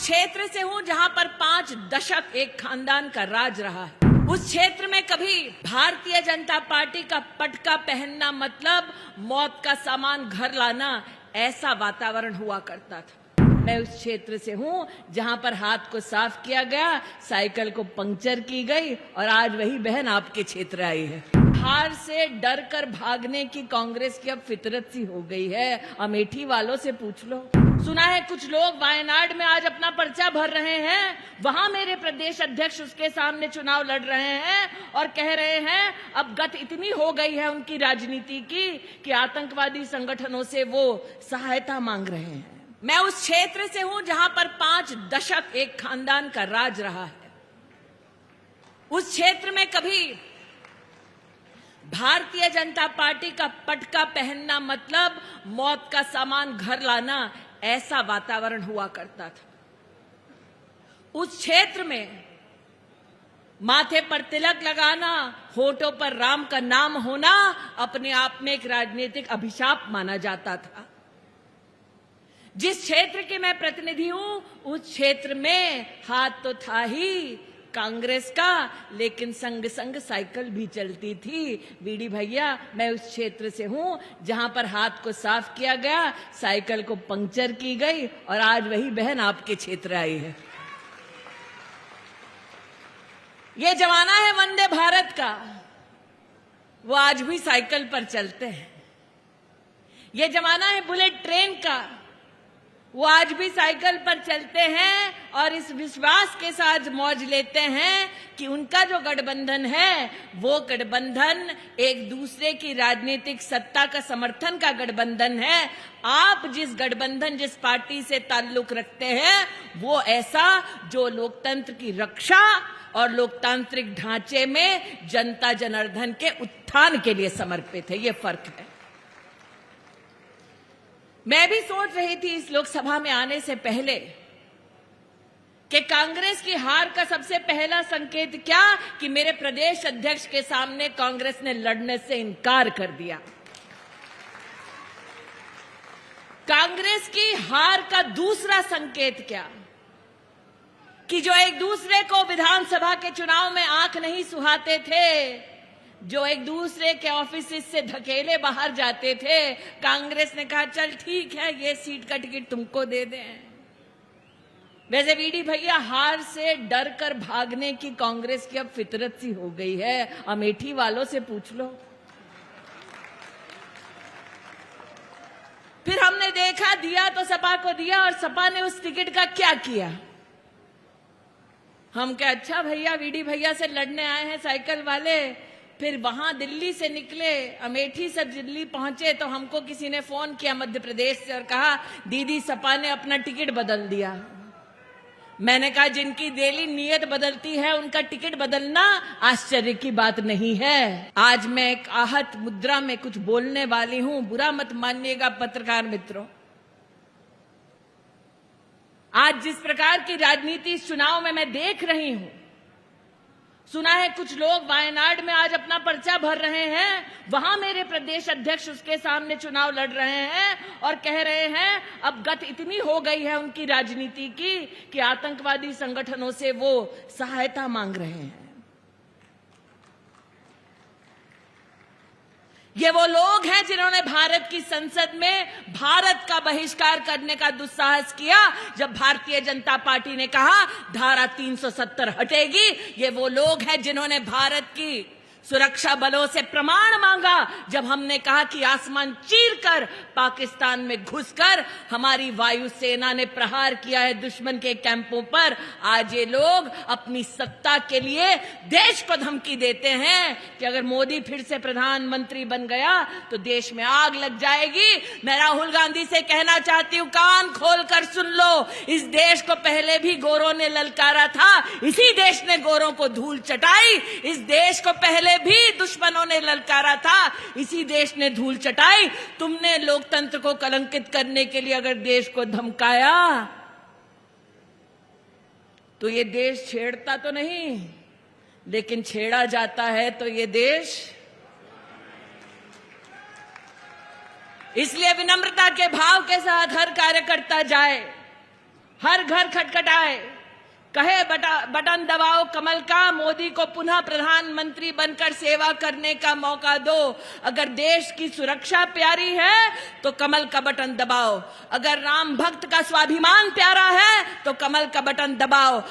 क्षेत्र से हूं जहां पर 5 दशक एक खानदान का राज रहा है। उस क्षेत्र में कभी भारतीय जनता पार्टी का पटका पहनना मतलब मौत का सामान घर लाना, ऐसा वातावरण हुआ करता था। मैं उस क्षेत्र से हूं जहां पर हाथ को साफ किया गया, साइकिल को पंक्चर की गई और आज वही बहन आपके क्षेत्र आई है। हार से डर कर भागने की कांग्रेस की अब फितरत सी हो गई है। अमेठी वालों से पूछ लो। सुना है कुछ लोग वायनाड में आज अपना पर्चा भर रहे हैं, वहां मेरे प्रदेश अध्यक्ष उसके सामने चुनाव लड़ रहे हैं और कह रहे हैं अब गत इतनी हो गई है उनकी राजनीति की कि आतंकवादी संगठनों से वो सहायता मांग रहे हैं। मैं उस क्षेत्र से हूं जहां पर 5 दशक एक खानदान का राज रहा है। उस क्षेत्र में कभी भारतीय जनता पार्टी का पटका पहनना मतलब मौत का सामान घर लाना, ऐसा वातावरण हुआ करता था। उस क्षेत्र में माथे पर तिलक लगाना, होठों पर राम का नाम होना अपने आप में एक राजनीतिक अभिशाप माना जाता था। जिस क्षेत्र के मैं प्रतिनिधि हूं उस क्षेत्र में हाथ तो था ही कांग्रेस का, लेकिन संग संग साइकिल भी चलती थी। बीडी भैया, मैं उस क्षेत्र से हूं जहां पर हाथ को साफ किया गया, साइकिल को पंक्चर की गई और आज वही बहन आपके क्षेत्र आई है। ये जमाना है वंदे भारत का, वो आज भी साइकिल पर चलते हैं। ये जमाना है बुलेट ट्रेन का, वो आज भी साइकिल पर चलते हैं और इस विश्वास के साथ मौज लेते हैं कि उनका जो गठबंधन है वो गठबंधन एक दूसरे की राजनीतिक सत्ता का समर्थन का गठबंधन है। आप जिस गठबंधन, जिस पार्टी से ताल्लुक रखते हैं वो ऐसा जो लोकतंत्र की रक्षा और लोकतांत्रिक ढांचे में जनता जनार्दन के उत्थान के लिए समर्पित है। ये फर्क है। मैं भी सोच रही थी इस लोकसभा में आने से पहले कि कांग्रेस की हार का सबसे पहला संकेत क्या कि मेरे प्रदेश अध्यक्ष के सामने कांग्रेस ने लड़ने से इनकार कर दिया। कांग्रेस की हार का दूसरा संकेत क्या कि जो एक दूसरे को विधानसभा के चुनाव में आंख नहीं सुहाते थे, जो एक दूसरे के ऑफिस से धकेले बाहर जाते थे, कांग्रेस ने कहा चल ठीक है ये सीट का टिकट तुमको दे दें। वैसे बीडी भैया, हार से डर कर भागने की कांग्रेस की अब फितरत सी हो गई है। अमेठी वालों से पूछ लो। फिर हमने देखा दिया तो सपा को दिया और सपा ने उस टिकट का क्या किया। हम क्या अच्छा भैया बीडी भैया से लड़ने आए हैं साइकिल वाले। फिर वहां दिल्ली से निकले, अमेठी से दिल्ली पहुंचे तो हमको किसी ने फोन किया मध्य प्रदेश से और कहा दीदी सपा ने अपना टिकट बदल दिया। मैंने कहा जिनकी डेली नीयत बदलती है उनका टिकट बदलना आश्चर्य की बात नहीं है। आज मैं एक आहत मुद्रा में कुछ बोलने वाली हूं, बुरा मत मानिएगा पत्रकार मित्रों। आज जिस प्रकार की राजनीति इस चुनाव में मैं देख रही हूं, सुना है कुछ लोग वायनाड में आज अपना पर्चा भर रहे हैं, वहां मेरे प्रदेश अध्यक्ष उसके सामने चुनाव लड़ रहे हैं और कह रहे हैं अब गत इतनी हो गई है उनकी राजनीति की कि आतंकवादी संगठनों से वो सहायता मांग रहे हैं। ये वो लोग हैं जिन्होंने भारत की संसद में भारत का बहिष्कार करने का दुस्साहस किया जब भारतीय जनता पार्टी ने कहा धारा 370 हटेगी। ये वो लोग हैं जिन्होंने भारत की सुरक्षा बलों से प्रमाण मांगा जब हमने कहा कि आसमान चीरकर पाकिस्तान में घुसकर हमारी वायुसेना ने प्रहार किया है दुश्मन के कैंपों पर। आज ये लोग अपनी सत्ता के लिए देश को धमकी देते हैं कि अगर मोदी फिर से प्रधानमंत्री बन गया तो देश में आग लग जाएगी। मैं राहुल गांधी से कहना चाहती हूं, कान खोलकर सुन लो। इस देश को पहले भी गोरों ने ललकारा था, इसी देश ने गोरों को धूल चटाई। इस देश को पहले भी दुश्मनों ने ललकारा था, इसी देश ने धूल चटाई। तुमने लोकतंत्र को कलंकित करने के लिए अगर देश को धमकाया तो ये देश छेड़ता तो नहीं, लेकिन छेड़ा जाता है तो ये देश। इसलिए विनम्रता के भाव के साथ हर कार्यकर्ता जाए हर घर खटखटाए, कहे बटन दबाओ कमल का, मोदी को पुनः प्रधानमंत्री बनकर सेवा करने का मौका दो। अगर देश की सुरक्षा प्यारी है तो कमल का बटन दबाओ, अगर राम भक्त का स्वाभिमान प्यारा है तो कमल का बटन दबाओ,